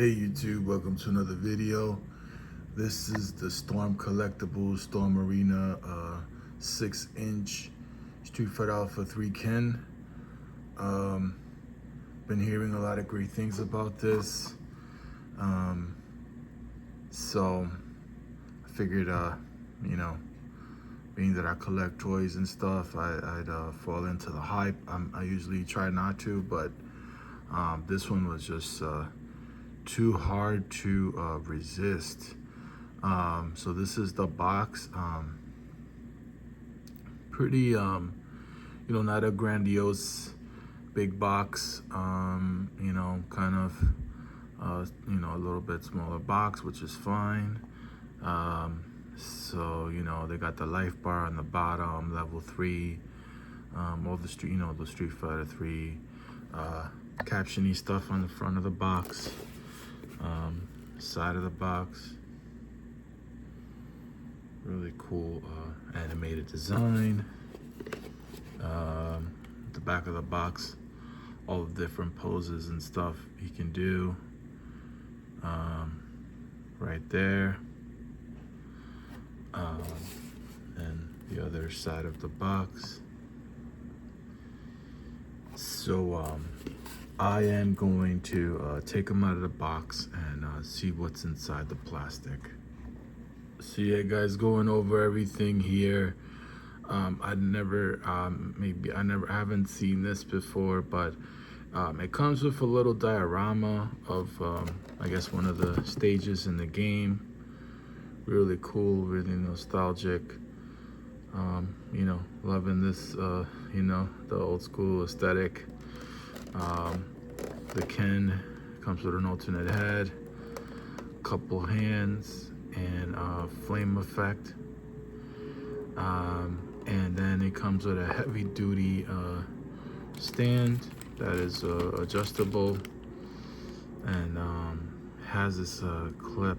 Hey YouTube, welcome to another video. This is the Storm Collectibles Storm Arena 6-inch Street Fighter Alpha 3 Ken. Been hearing a lot of great things about this. So I figured, being that I collect toys and stuff, I'd fall into the hype. I usually try not to, but this one was just too hard to resist. So this is the box. Pretty, not a grandiose big box. Kind of, a little bit smaller box, which is fine. So they got the life bar on the bottom, level 3. All the the Street Fighter 3 captiony stuff on the front of the box. Side of the box, really cool animated design. The back of the box, all the different poses and stuff he can do. Right there. And the other side of the box. So I am going to take them out of the box and see what's inside the plastic. So yeah, guys, going over everything here. I haven't seen this before, but it comes with a little diorama of, I guess, one of the stages in the game. Really cool, really nostalgic. Loving this, the old school aesthetic. The Ken comes with an alternate head, couple hands, and flame effect. And then it comes with a heavy duty stand that is adjustable, and has this clip,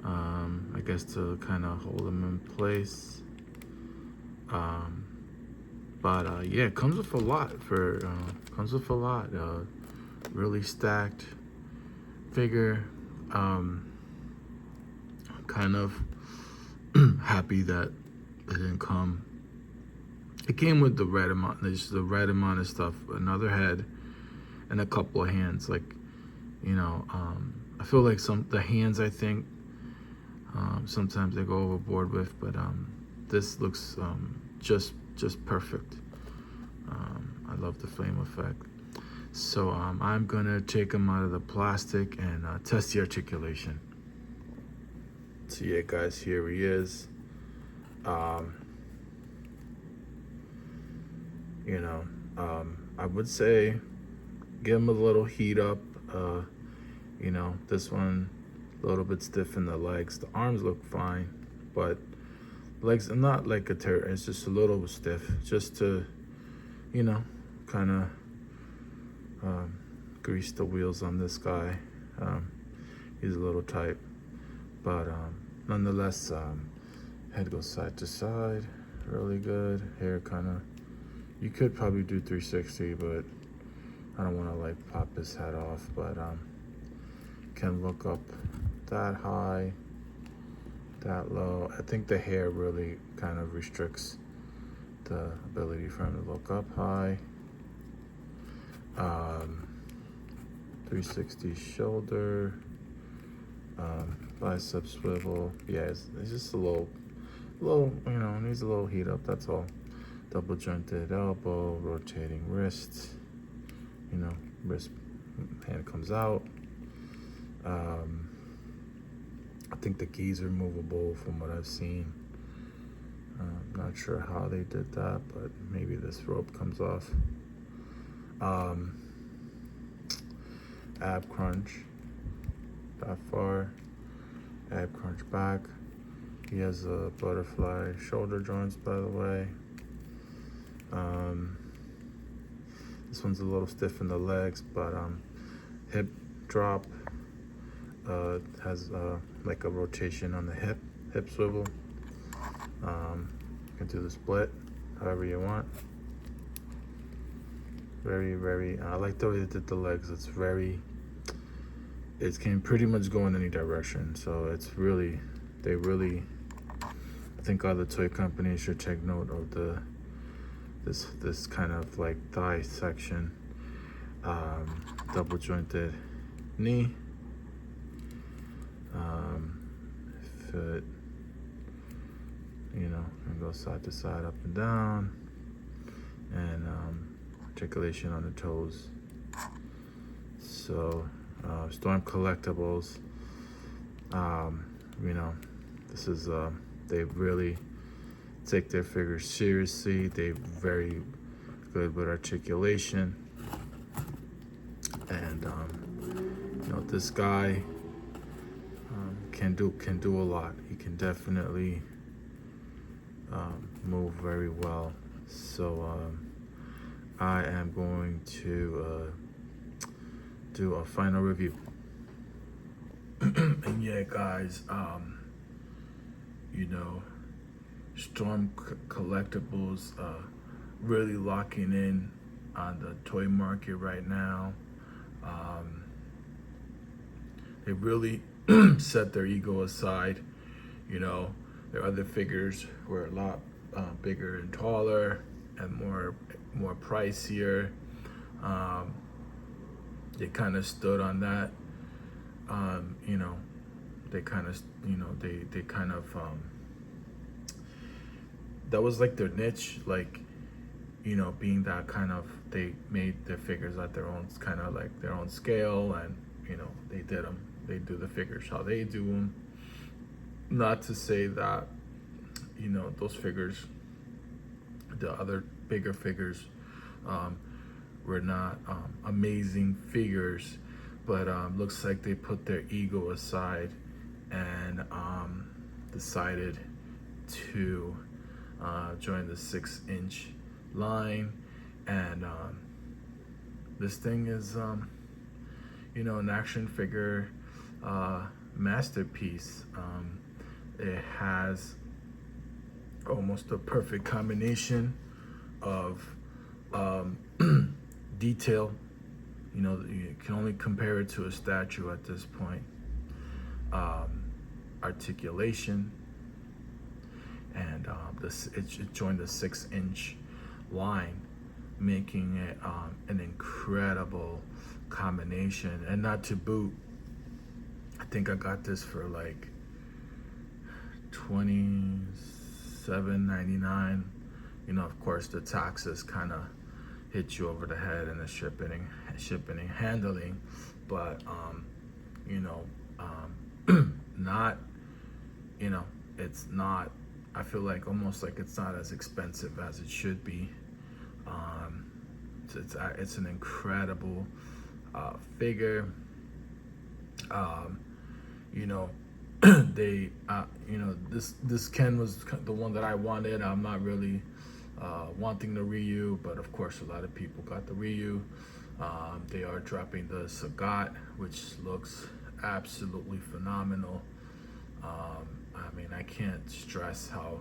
I guess, to kind of hold them in place. Yeah, it comes with a lot really stacked figure. Kind of happy that it didn't come. It came with the right amount, the right amount of stuff, another head and a couple of hands. Like, I feel like the hands, I think, sometimes they go overboard with, but this looks just perfect. I love the flame effect. So I'm gonna take them out of the plastic and test the articulation. So yeah, guys, here he is. I would say give him a little heat up. This one a little bit stiff in the legs. The arms look fine, but legs are not like a tear. It's just a little stiff, just to, kind of grease the wheels on this guy. He's a little tight, but nonetheless, head goes side to side, really good. Hair kind of, you could probably do 360, but I don't want to like pop his head off. But can look up that high, that low. I think the hair really kind of restricts the ability for him to look up high. 360 shoulder, bicep swivel. Yeah, it's just a little, needs a little heat up, that's all. Double jointed elbow, rotating wrist, wrist, hand comes out. I think the keys are movable from what I've seen. Not sure how they did that, but maybe this rope comes off. Ab crunch that far, ab crunch back. He has a butterfly shoulder joints, by the way. This one's a little stiff in the legs, but hip drop, has like a rotation on the hip swivel. You can do the split however you want. Very, I like the way they did the legs. It's very it can pretty much go in any direction. So it's really, they really, I think all the toy companies should take note of this kind of like thigh section, double jointed knee, fit, and go side to side, up and down, and articulation on the toes. So Storm Collectibles, this is they really take their figures seriously. They're very good with articulation, and this guy can do a lot. He can definitely move very well. So I am going to do a final review. And yeah, guys, Storm Collectibles really locking in on the toy market right now. They really set their ego aside. Their other figures were a lot bigger and taller and more pricier. They kind of stood on that. They kind of, they kind of, that was like their niche, like, being that kind of, they made their figures at their own, kind of like their own scale, and, they do the figures how they do them. Not to say that, those figures, the other bigger figures, were not amazing figures, but looks like they put their ego aside and decided to join the 6-inch line. And this thing is an action figure masterpiece. It has almost a perfect combination of detail. You can only compare it to a statue at this point. Articulation, and it joined the 6-inch line, making it an incredible combination. And not to boot, I think I got this for like $27.99. Of course, the taxes kind of hit you over the head, and the shipping and handling, but not, it's not, I feel like almost like it's not as expensive as it should be. It's an incredible figure. They this Ken was the one that I wanted. I'm not really wanting the Ryu, but of course a lot of people got the Ryu. They are dropping the Sagat, which looks absolutely phenomenal. I can't stress how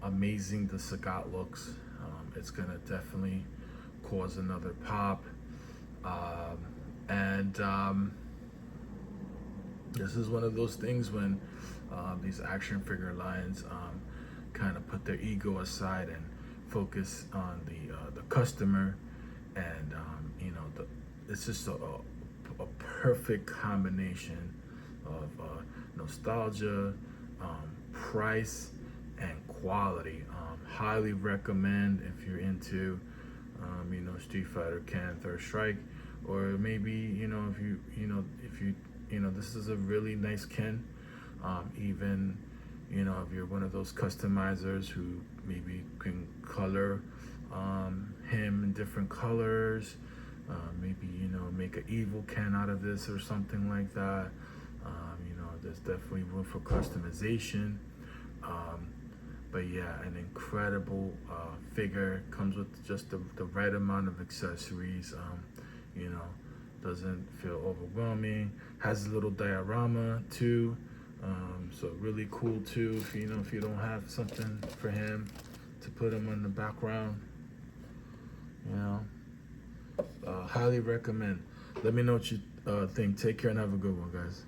amazing the Sagat looks. It's gonna definitely cause another pop. This is one of those things when these action figure lines kind of put their ego aside and focus on the customer, and it's just a perfect combination of nostalgia, price, and quality. Highly recommend if you're into Street Fighter, Ken, Third Strike, or maybe if this is a really nice Ken. Even if you're one of those customizers who maybe can color him in different colors, maybe make an evil Ken out of this or something like that. There's definitely room for customization. But yeah, an incredible figure. Comes with just the right amount of accessories. Doesn't feel overwhelming. Has a little diorama too. So really cool too if you don't have something for him to put him in the background. Highly recommend. Let me know what you think. Take care and have a good one, guys.